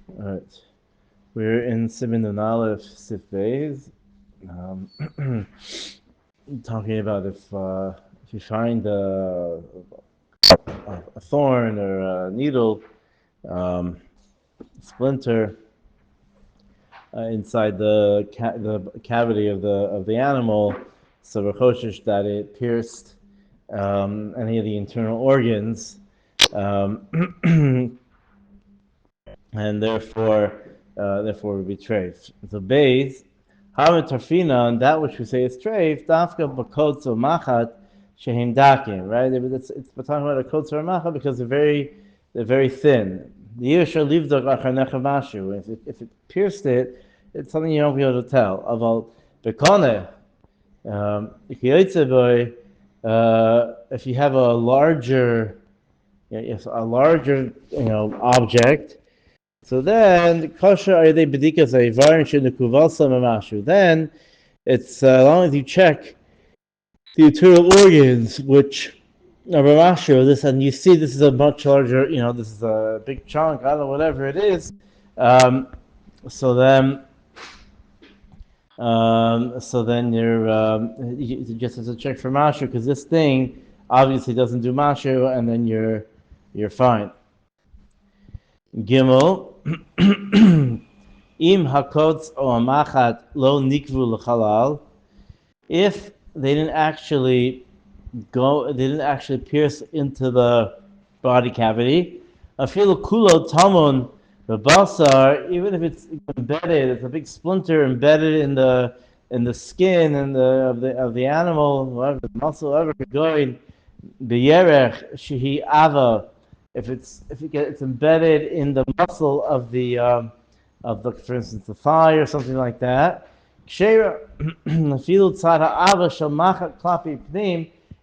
All right, we're in Siman Nun Aleph Sif Beis, talking about if you find a thorn or a needle, splinter inside the cavity of the animal, so we're choshesh that it pierced any of the internal organs, um, and therefore would be treif. So beis hamet tarfina, and that which we say is treif, dafka bakotz or machat shehem dakim. Right? We're talking about a kotz or machat because they're very thin. The yisha livdok achar mashu. If it pierced it, it's something you won't be able to tell. Aval bekone, if you have a larger, object. So then, kosher are they bedikas aivarin shenukuvasa mamashu. Then, it's as long as you check the internal organs, which are mamashu, this, and you see this is a much larger, this is a big chunk, I don't know, whatever it is. So then, you just have to check for mashu because this thing obviously doesn't do mashu, and then you're fine. Gimel. Im hakotz o amachat lo nikvu l'chalal. If they didn't actually pierce into the body cavity. Afilu kulo tamun b'basar, even if it's embedded, it's a big splinter embedded in the skin and of the animal, whatever the muscle, whatever could go in. B'yerech shehi ava. If it's embedded in the muscle of the for instance the thigh or something like that.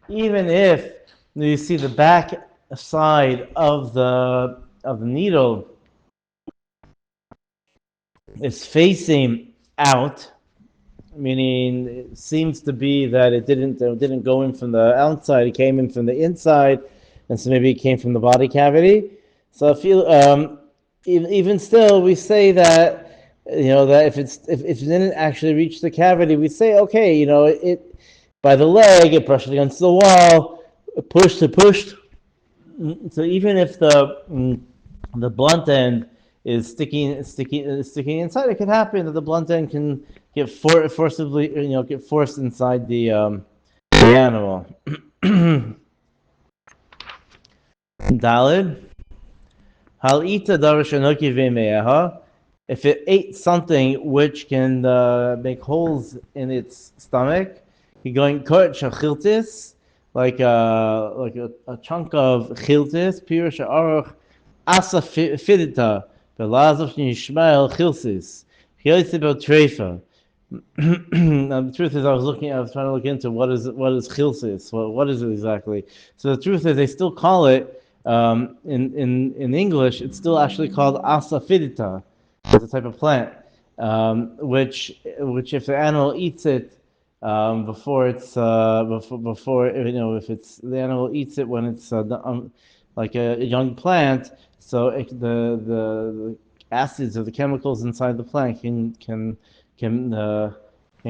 Even if you see the back side of the needle is facing out, meaning it seems to be that it didn't go in from the outside, it came in from the inside, and so maybe it came from the body cavity. So even still, we say that that if it didn't actually reach the cavity, we say okay, it by the leg, it brushed against the wall, pushed. So even if the blunt end is sticking inside, it could happen that the blunt end can get forcibly, get forced inside the animal. Dalid. Hal ita darashanoki v'meyaha. If it ate something which can make holes in its stomach, you're going kot shachiltis, like a chunk of chiltis, pirush aruch asa fidita, belazov nishmael chilsis, chiltis treifa. The truth is, I was trying to look into what is chilsis, what is it exactly. So the truth is, they still call it in English. It's still actually called asafoetida. It's a type of plant, which if the animal eats it before it's before if it's the animal eats it when it's like a young plant, so the acids or the chemicals inside the plant can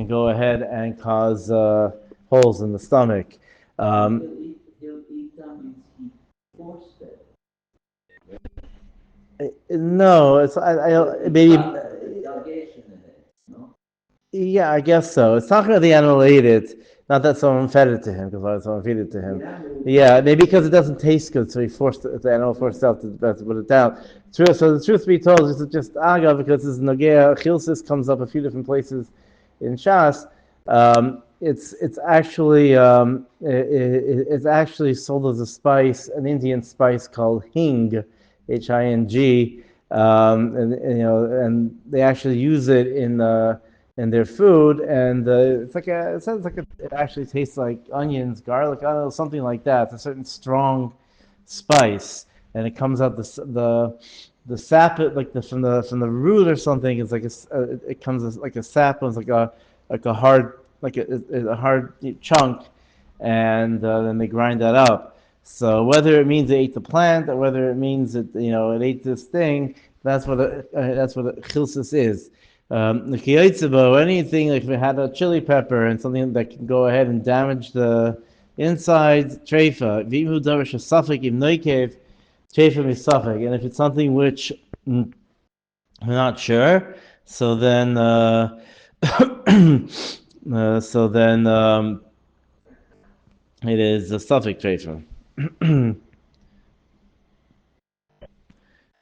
go ahead and cause holes in the stomach. He'll eat them means he forced it. No, it's maybe. Delegation in it, no? Yeah, I guess so. It's talking about the animal ate it, not that someone fed it to him, because someone feed it to him. Yeah, maybe because it doesn't taste good, so the animal forced itself to put it down. True. So the truth be told, this is just aga because this nogea chilsis comes up a few different places in Shas. It's actually sold as a spice, an Indian spice called hing, Hing, and they actually use it in their food, and it actually tastes like onions, garlic, I don't know, something like that. It's a certain strong spice, and it comes out the sap, like from the root or something. It's like it comes as like a sap, it's like a hard a hard chunk, and then they grind that up. So whether it means it ate the plant or whether it means it ate this thing, That's what a chilsus is. The kiyotzebo, anything like if it had a chili pepper and something that can go ahead and damage the inside treifa. V'imu darash a suffix im noikev treifa misafik. And if it's something which I'm not sure, so then it is a suffix treifa.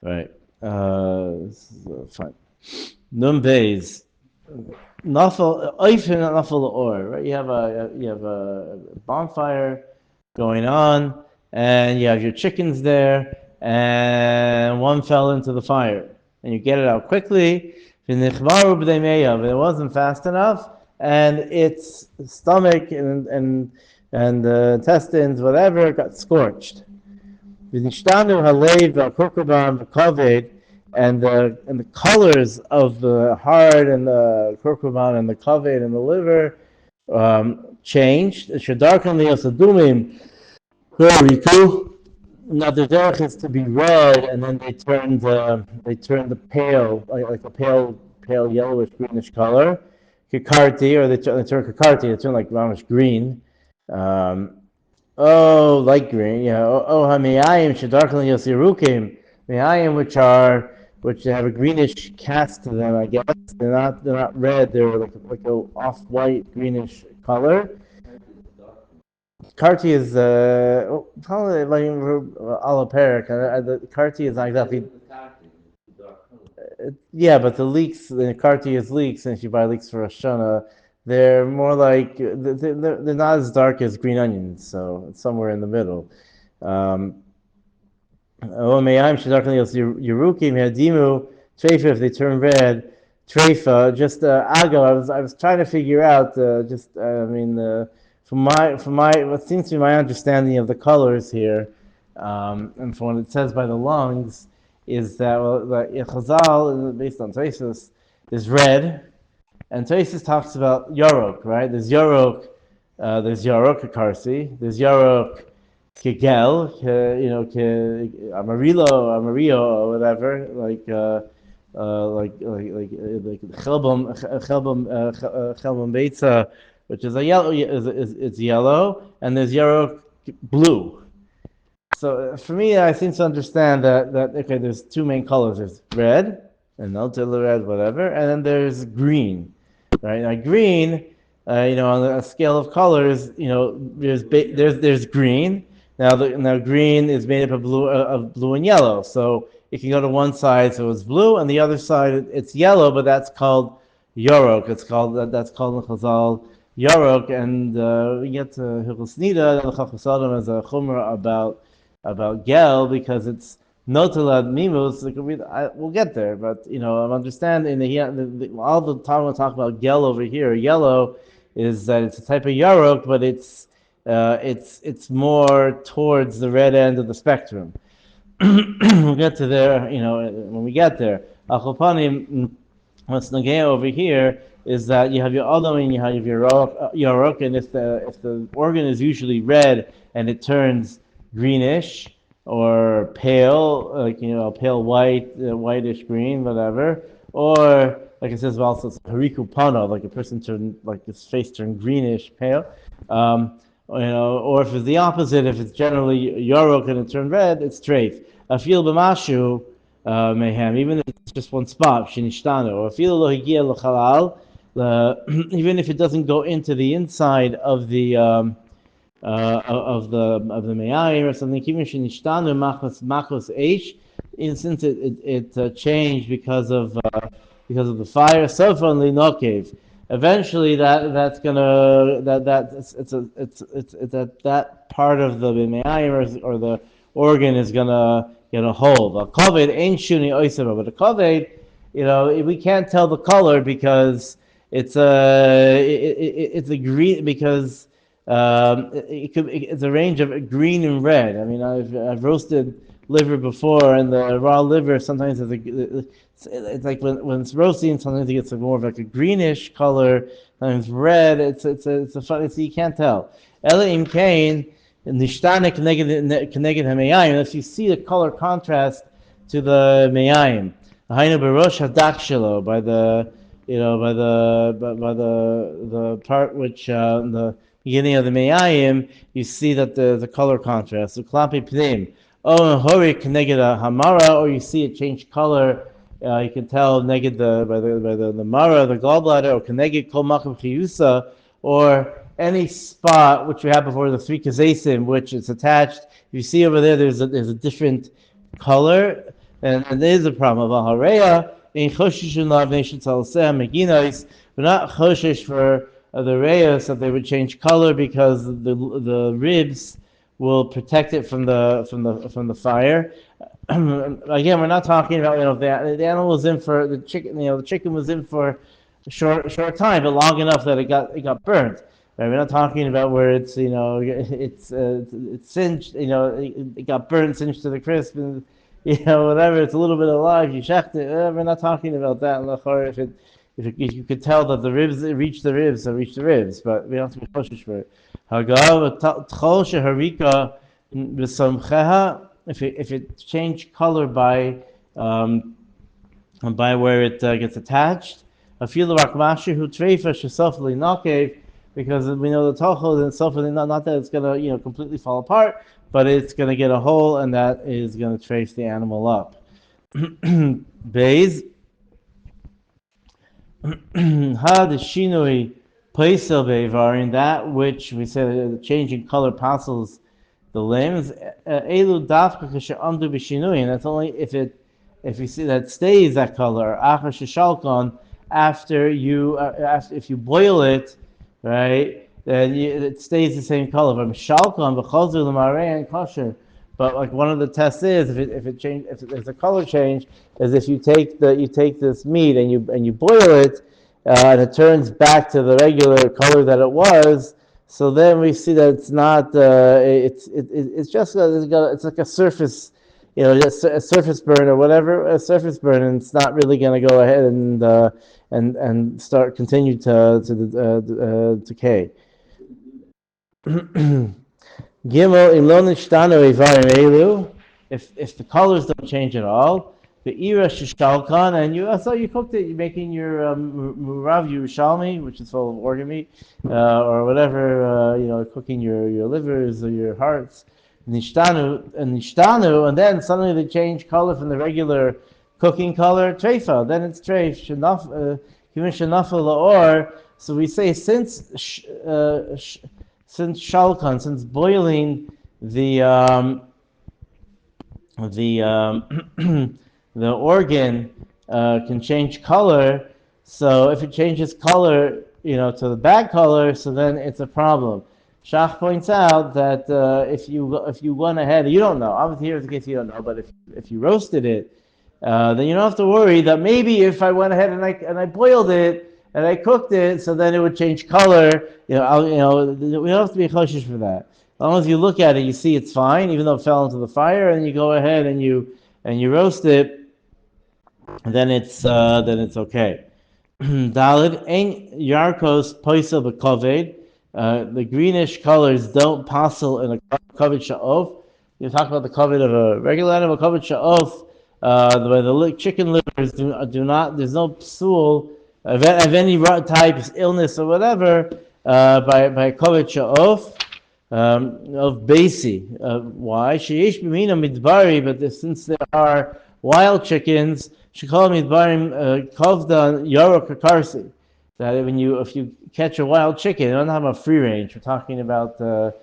Right. Fine. Num bays. Nafal oifen nafal or. Right. You have a bonfire going on, and you have your chickens there, and one fell into the fire, and you get it out quickly. But it wasn't fast enough, and its stomach and intestines, whatever, got scorched. V'nishtanu halev v'kurkuban v'kaved, and the colors of the heart and the kurkuban and the kaved and the liver changed. Shadarkan liyasadumim v'riku. Now the derech is to be red, and then they turn the pale, like a pale yellowish greenish color, kikarti, or they turn kikarti. They turn like brownish green. Oh, light green, yeah. Hamayim shedarkan yosirukim, mayim which have a greenish cast to them. I guess they're not red. They're like a off-white greenish color. Karti is probably like alloparik. The Karti is not exactly. Yeah, but the Karti is leeks, and if you buy leeks for Rosh, they're more like they're not as dark as green onions, so it's somewhere in the middle. Treifa, if they turn red, Treifa. Just Ago. I was trying to figure out. From what seems to be my understanding of the colors here, and from what it says by the lungs, is that the Chazal, based on Treifos, is red. And Treifos talks about Yoreh, right? There's Yoreh Karsi, there's Yoreh Kegel, Amarillo, or whatever, like Chelbam Beitza, which is a yellow, it's yellow, and there's Yoreh blue. So for me, I seem to understand that okay, there's two main colors. There's red, and Nutella red, whatever, and then there's green. Right now, green, on a scale of colors, there's green. Now green is made up of blue and yellow. So it can go to one side, so it's blue, and the other side it's yellow, but that's called Yorok. That's called in Chazal Yorok, and we get to Hilchos Nida and Chachos Adam as a chumrah about gel because it's Notalad Mimus. We'll get there, but I'm understanding all the time we'll talk about gel over here. Yellow is that it's a type of yarok, but it's more towards the red end of the spectrum. We'll get to there, when we get there. Achopanim, what's nagea over here is that you have your adam and you have your yarok, and if the organ is usually red and it turns greenish or pale, pale white, whitish green, whatever, or like it says also hariku pana, like a person turned, like his face turned greenish, pale, or if it's the opposite, if it's generally yarok and it turned red, it's treif. Afil b'mashu mehem, even if it's just one spot, shinistano, or afil lo higia l'chalal, even if it doesn't go into the inside of the me'ayim or something, even shenishtanu machos eish, since it changed because of the fire. Sofan linokev. Eventually, that part of the me'ayim or the organ is gonna get a hold. A kaved ain't shuni oiseva, but a kaved, we can't tell the color because it's a green because. It's a range of green and red. I mean, I've roasted liver before, and the raw liver sometimes it's like when it's roasting, sometimes it gets more of like a greenish color, sometimes red. It's a funny. So you can't tell. Ela im kain nishtane connected hamayim. If you see the color contrast to the mayayim, Hainu berosh hadakshilo, by the the part which the beginning of the Me'ayim, you see that the color contrast. So klapi pnim. Oh, hori connected hamara, or you see it change color. You can tell neged the mara, the gallbladder, or connected kol makom chiyusa, or any spot which we have before the three kazesim, which is attached. You see over there, there's a different color, and there is a problem. We're not choshish for the reyes that they would change color because the ribs will protect it from the fire. Again, we're not talking about the animal was in for the chicken. The chicken was in for a short time, but long enough that it got burnt. Right? We're not talking about where it's it's singed. It got burnt, singed to the crisp, and whatever. It's a little bit alive. You shecht it. We're not talking about that. If you could tell that the ribs reach the ribs, so reach the ribs, but we don't have to be cautious for it. If it changed color by where it gets attached, I feel like who Treifos shesofli nakev, because we know the tochel and sofli, not that it's gonna completely fall apart, but it's gonna get a hole, and that is gonna trace the animal up. Beis ha the shinui paisel beivarin, that which we said the changing color passes the limbs. Elu dafka kashe'amdu b'shinui, and that's only if you see that stays that color. Achar sheshalkon, after if you boil it, right, then it stays the same color. But shalkon v'chazur l'marei and kosher. But like one of the tests is if there's a color change, is if you take this meat and you boil it, and it turns back to the regular color that it was. So then we see that it's not. It's just it's like a surface, just a surface burn or whatever, a surface burn, and it's not really going to go ahead and continue to decay. Gimel ilon nishtanu ivarim elu. If the colors don't change at all, the ira shishalkan, and you cooked it. You're making your murav Yerushalmi, which is full of organ meat, or whatever. Cooking your livers or your hearts. Nishtanu, and then suddenly they change color from the regular cooking color. Treifa, then it's treif. Shenaf, shenafel laor. So we say since shalkan, since boiling the the organ can change color. So if it changes color, to the bad color, so then it's a problem. Shach points out that if you went ahead, you don't know. Obviously, here's the case you don't know, but if you roasted it, then you don't have to worry that maybe if I went ahead and I boiled it and I cooked it, so then it would change color. We don't have to be cautious for that. As long as you look at it, you see it's fine, even though it fell into the fire, and you go ahead and you roast it, then it's okay. Dalid ein yarkos poisel b'koved. The greenish colors don't passel in a kavod sha'of. You talk about the kavod of a regular animal, kavod sha'of. The chicken livers do not. There's no psul of any type of illness or whatever by kavod sha'of. Of basi. Why? Sheyesh b'mina midbari, but since there are wild chickens, shekol midbarim kovda Yoreh kakarsi. That if you catch a wild chicken, they don't have a free range. We're talking about they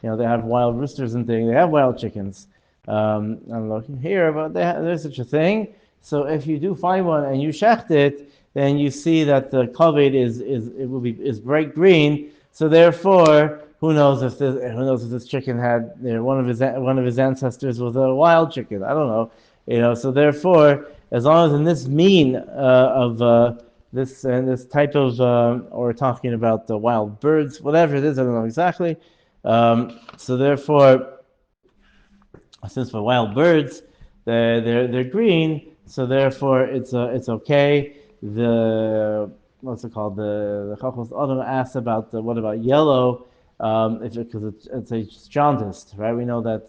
have wild roosters and things. They have wild chickens. I'm looking here, but there's such a thing. So if you do find one and you shecht it, then you see that the kavod is bright green. So therefore, who knows if this chicken had one of his ancestors was a wild chicken? I don't know. So therefore, as long as in this mean of this type of or we're talking about the wild birds, whatever it is, I don't know exactly. So therefore, since for wild birds, they're green, so therefore it's okay. The what's it called? The Chachos Adam asked about what about yellow? Because it's jaundiced, right? We know that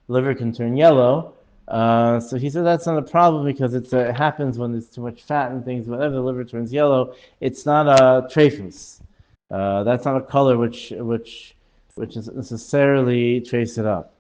liver can turn yellow. So he said that's not a problem because it happens when there's too much fat and things. Whenever the liver turns yellow, it's not a treifos. That's not a color which is necessarily trace it up.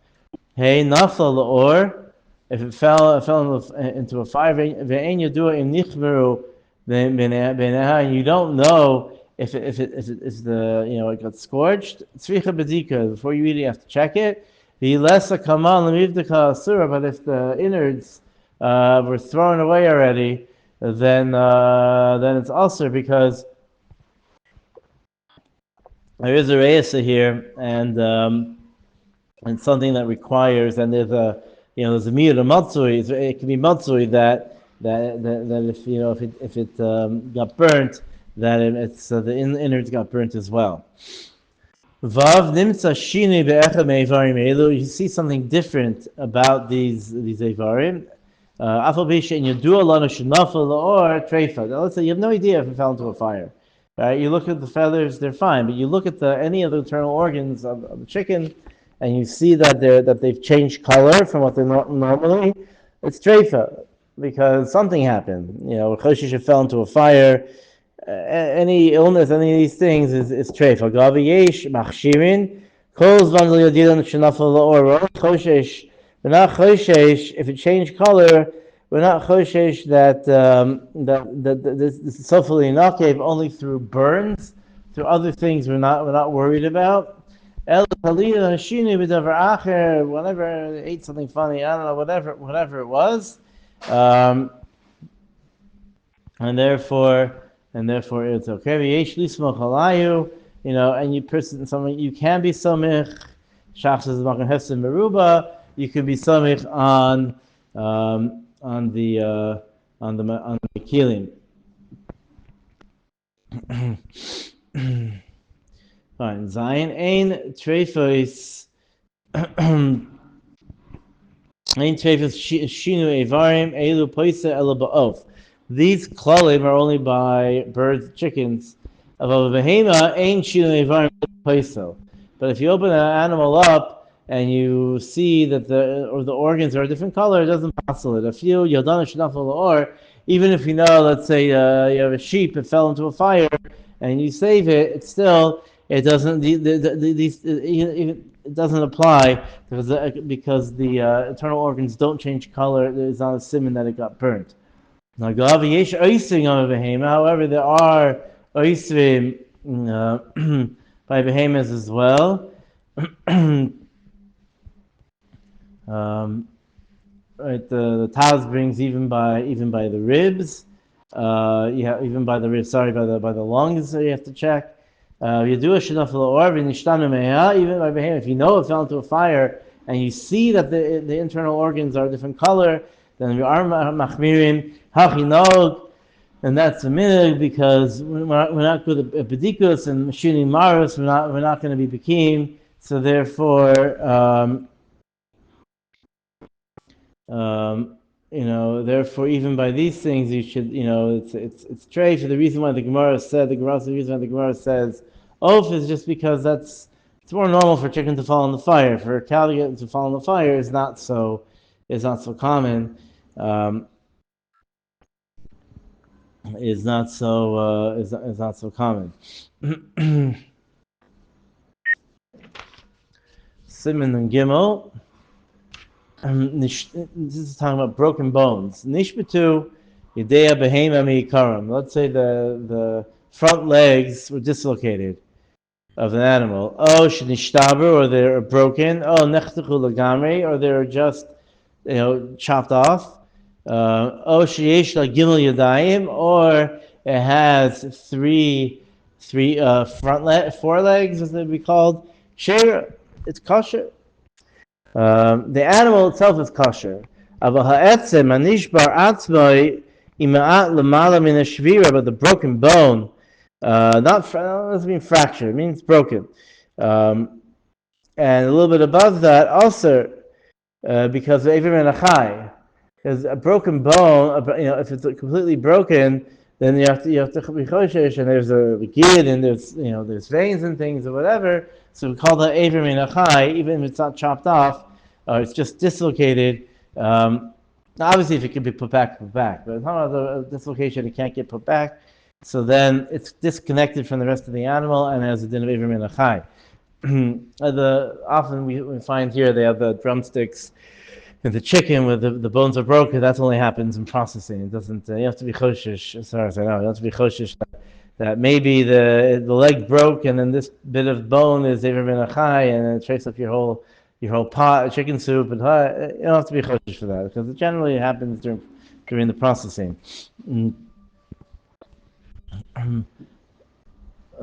Hey, nafla laor. If it fell into a fire, ve'en yadua im nichveru beneha, and you don't know if it got scorched. Tzricha bedika. Before you eat it, you have to check it. V'ilesa kamal lemivdika asura. But if the innards were thrown away already, then it's ulcer because there is a reisa here, and something that requires, and there's a miyud matzui. It can be matzui that if it got burnt, that it's the innards got burnt as well. Vav nimtza shini be'echa me'evarim elu. You see something different about these evarim. Afal b'shein yadu alana shenafel or treifa. Let's say you have no idea if it fell into a fire. Right? You look at the feathers; they're fine. But you look at any of the internal organs of the chicken, and you see that they've changed color from what they're normally. It's treifa because something happened. Choshish fell into a fire. Any illness, any of these things is treifa. Gavi yesh machshirin kol zvan lo yadilan shenafel or choshish. We're not choshish if it changed color. We're not choshesh that this is sofally nakev only through burns. Through other things, we're not worried about. Whenever I ate something funny, I don't know, whatever it was, and therefore it's okay. And you something you can be somich. Shachs is makan hefsim meruba. You can be somich on the kelim. Fine. Zion ein treifos shinu evarim elu poisa elu ba'of. These klalim are only by birds, chickens. Of a behema ein shinu evarim poisa. But if you open an animal up and you see that the organs are a different color, it doesn't passel it. A few yodana shenafel or even if let's say you have a sheep that fell into a fire and you save it, it doesn't it doesn't apply because the internal organs don't change color. There's not a simon that it got burnt. Now, however, there are oisrim by behemoths as well. Right, the Taz brings even by the ribs. Even by the ribs. Sorry, by the lungs. So you have to check. Even by behemoth, if you know it fell into a fire and you see that the internal organs are a different color, then we are machmirim hachinog, and that's a minhag because we're not good at bedikus and machining maros. We're not going to be bekim. So therefore, therefore, even by these things, you should, it's treif. The reason why the Gemara says oaf is just because it's more normal for chicken to fall in the fire. For a cow to fall in the fire is not so common. Is not so common. Simon and Gimel. This is talking about broken bones. Nishbatu Deah behema miikaram. Let's say the front legs were dislocated of an animal. Oh, shenishtaber, or they're broken. Oh, nechtachu lagamri, or they're just chopped off. Oh, sheyesh la gimel yadayim, or it has three forelegs, as they be called. Share, it's kosher. The animal itself is kosher. But the broken bone, doesn't mean fracture, it means broken. And a little bit above that, also, because of Eivir Menachai. Because a broken bone, if it's completely broken, then you have to be choshesh, and there's a gid, and there's veins and things or whatever. So we call that Eivir Menachai, even if it's not chopped off, it's just dislocated. Now obviously, if it can be put back, but the dislocation, it can't get put back. So then it's disconnected from the rest of the animal and has a din of Iver Min Achai. Often we find here they have the drumsticks and the chicken with the bones are broken. That only happens in processing. It doesn't. You have to be choshish. As far as I know, you have to be choshish that maybe the leg broke and then this bit of bone is Iver Min Achai and it traces up your whole pot, chicken soup, and you don't have to be choshish for that because it generally happens during the processing.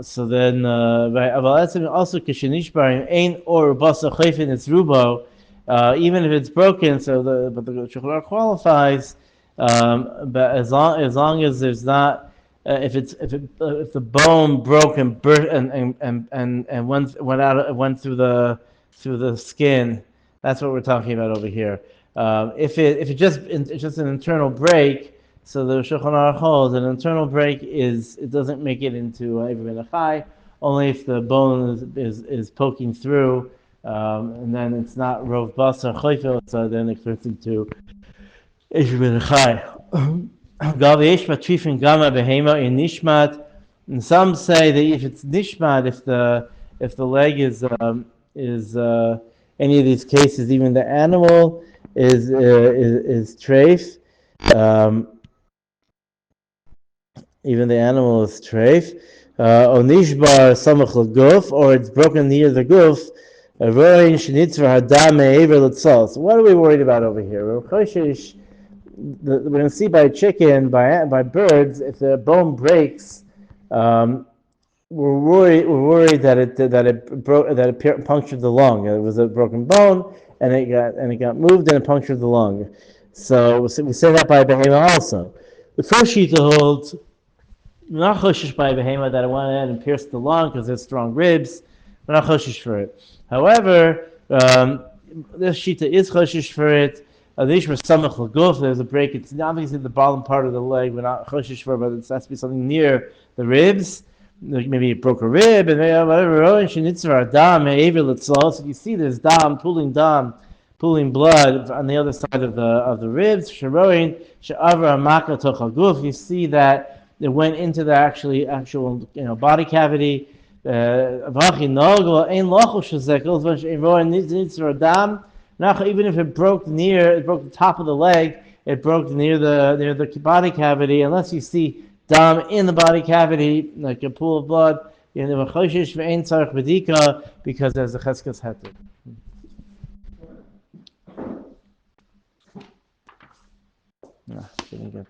So then, right, also kishenishbarim ain or basa chayfin it's rubo, even if it's broken. So but the Shulchan qualifies, but as long as there's not, if the bone broke and burst and went through the skin, that's what we're talking about over here. If it's just an internal break. So the Shulchan Aruch holds an internal break it doesn't make it into Iver Min Achai, only if the bone is poking through, and then it's not rov basar choifel, so then it turns into Iver Min Achai. Gav yesh matrifin gama behema in nishmat. And some say that if it's nishmat, if the leg is any of these cases, even the animal is treif. Even the animal is treif, onishbar samach leguf, or it's broken near the guf. So what are we worried about over here? We're going to see by chicken, by birds, if the bone breaks, we're worried that it punctured the lung. It was a broken bone, and it got moved and it punctured the lung. So we say that by behema also. The first sheet holds. We're not choshish by behema that I went ahead and pierced the lung because there's strong ribs. We're not choshish for it. However, this shita is choshish for it. There's a break. It's obviously the bottom part of the leg. We're not choshish for it, but it has to be something near the ribs. Like maybe it broke a rib and whatever. So you see there's pooling blood on the other side of the ribs. You see that it went into the actual body cavity. Even if it broke the top of the leg, it broke near the body cavity. Unless you see dam in the body cavity, like a pool of blood, because there's a cheskas heter. Shouldn't get.